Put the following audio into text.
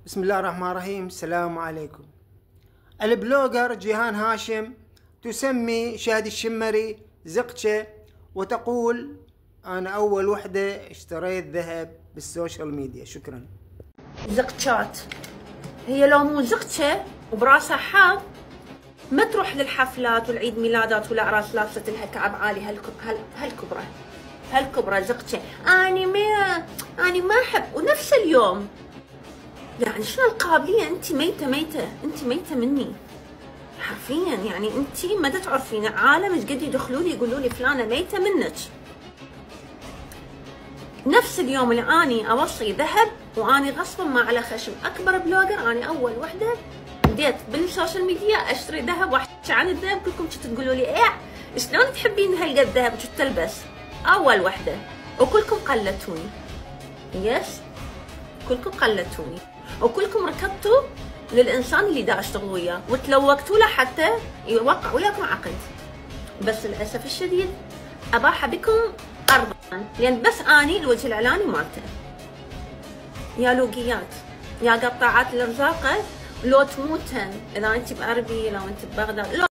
بسم الله الرحمن الرحيم. السلام عليكم. البلوجر جيهان هاشم تسمي شهد الشمري زقشة وتقول أنا أول وحدة اشتريت ذهب بالسوشيال ميديا. شكرا. زقشات هي لو مو زقشة وبراسها حاض ما تروح للحفلات والعيد ميلادات والأعراس لابسة لها كعب عالي هالكبرى زقشة. أنا ما أحب. ونفس اليوم يعني شنو القابلية؟ أنت ميتة مني حرفيا. يعني أنت ما تعرفين عالم ايش قد يدخلوا لي يقولوا لي فلانة ميتة منك. نفس اليوم اللي أني أوصي ذهب وأني غصبا ما على خشم أكبر بلوجر، أني أول وحدة بديت بالسوشيال ميديا أشتري ذهب وأحكي عن الذهب. كلكم كنتوا تقولوا لي شلون تحبين هالقد ذهب وش تلبس؟ أول وحدة وكلكم قلتوني. كلكم قلتوني وكلكم ركضتوا للإنسان اللي دا أشتغل وياه وتلوقتوا له حتى يوقع وياكم عقد. بس للأسف الشديد أباح بكم أرضا، لأن بس أني الوجه الإعلاني مالته. يا لوقيات يا قطاعات الأرزاق، لو تموتن إذا أنت بعربي لو أنت ببغداد.